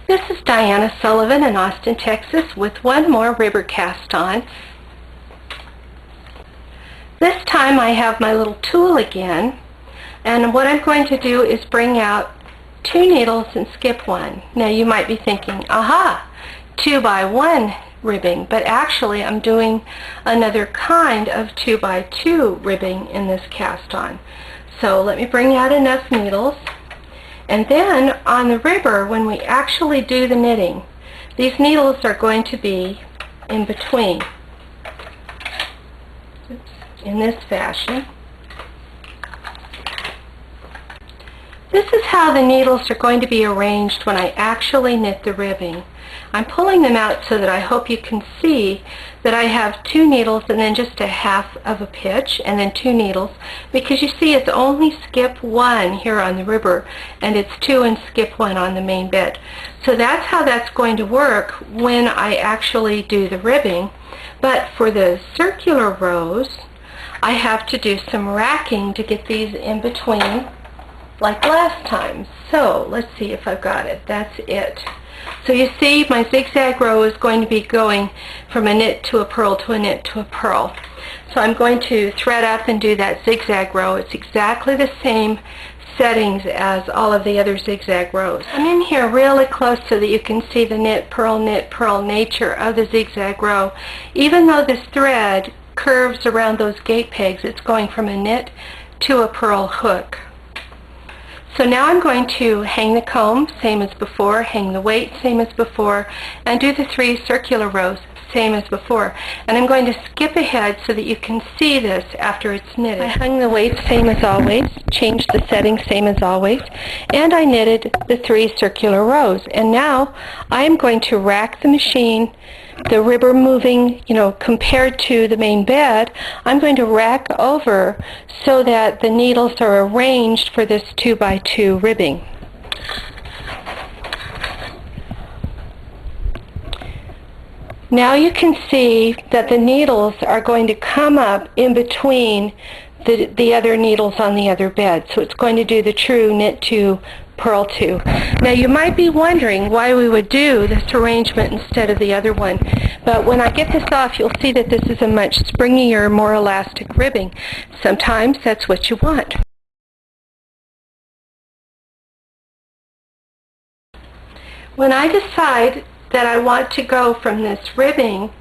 This is Diana Sullivan in Austin, Texas with one more ribber cast on. This time I have my little tool again, and what I'm going to do is bring out 2 needles and skip 1. Now you might be thinking, aha, 2x1 ribbing, but actually I'm doing another kind of 2x2 ribbing in this cast on. So let me bring out enough needles, and then on the ribber, when we actually do the knitting, these needles are going to be in between. In this fashion. This is how the needles are going to be arranged when I actually knit the ribbing. I'm pulling them out so that I hope you can see that I have 2 needles and then just a half of a pitch and then 2 needles, because you see it's only skip 1 here on the ribber and it's 2 and skip 1 on the main bed. So that's how that's going to work when I actually do the ribbing. But for the circular rows, I have to do some racking to get these in between like last time. So let's see if I've got it. That's it. So you see my zigzag row is going to be going from a knit to a purl to a knit to a purl. So I'm going to thread up and do that zigzag row. It's exactly the same settings as all of the other zigzag rows. I'm in here really close so that you can see the knit, purl, nature of the zigzag row. Even though this thread curves around those gate pegs, it's going from a knit to a purl hook. So now I'm going to hang the comb, same as before, hang the weight, same as before, and do the 3 circular rows, same as before. And I'm going to skip ahead so that you can see this after it's knitted. I hung the weight, same as always, changed the settings, same as always, and I knitted the 3 circular rows. And now I am going to rack the machine, the ribber moving, compared to the main bed. I'm going to rack over so that the needles are arranged for this 2x2 ribbing. Now you can see that the needles are going to come up in between the other needles on the other bed. So it's going to do the true knit 2, purl 2. Now you might be wondering why we would do this arrangement instead of the other one. But when I get this off, you'll see that this is a much springier, more elastic ribbing. Sometimes that's what you want. When I decide that I want to go from this ribbing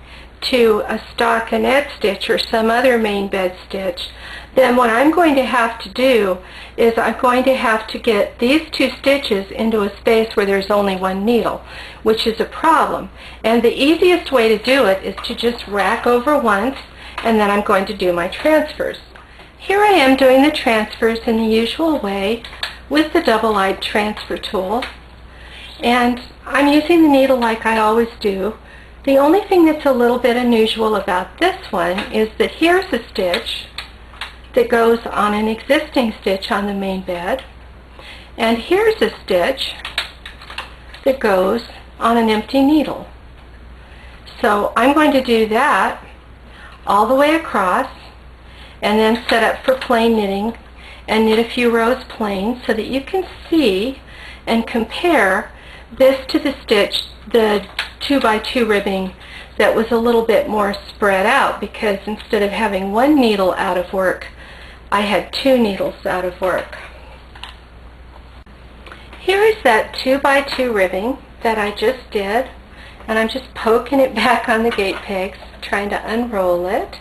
to a stockinette stitch or some other main bed stitch, then what I'm going to have to do is I'm going to have to get these 2 stitches into a space where there's only 1 needle, which is a problem. And the easiest way to do it is to just rack over once, and then I'm going to do my transfers. Here I am doing the transfers in the usual way with the double-eyed transfer tool, and I'm using the needle like I always do. The only thing that's a little bit unusual about this one is that here's a stitch that goes on an existing stitch on the main bed, and here's a stitch that goes on an empty needle. So I'm going to do that all the way across and then set up for plain knitting and knit a few rows plain so that you can see and compare this to the stitch, the 2x2 ribbing that was a little bit more spread out, because instead of having 1 needle out of work, I had 2 needles out of work. Here is that 2x2 ribbing that I just did, and I'm just poking it back on the gate pegs, trying to unroll it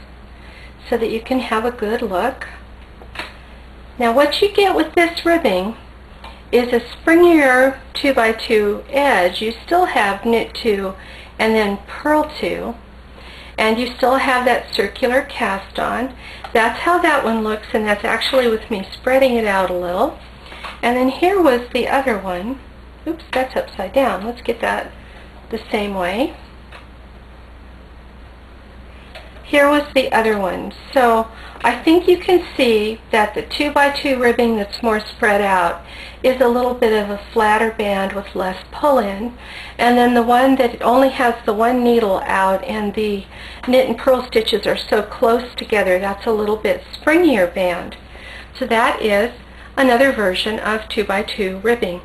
so that you can have a good look. Now what you get with this ribbing is a springier 2x2 edge. You still have knit 2 and then purl 2, and you still have that circular cast on. That's how that one looks, and that's actually with me spreading it out a little. And then here was the other one. Oops, that's upside down. Let's get that the same way. Here was the other one. So I think you can see that the 2x2 ribbing that's more spread out is a little bit of a flatter band with less pull-in, and then the one that only has the 1 needle out and the knit and purl stitches are so close together, that's a little bit springier band. So that is another version of 2x2 ribbing.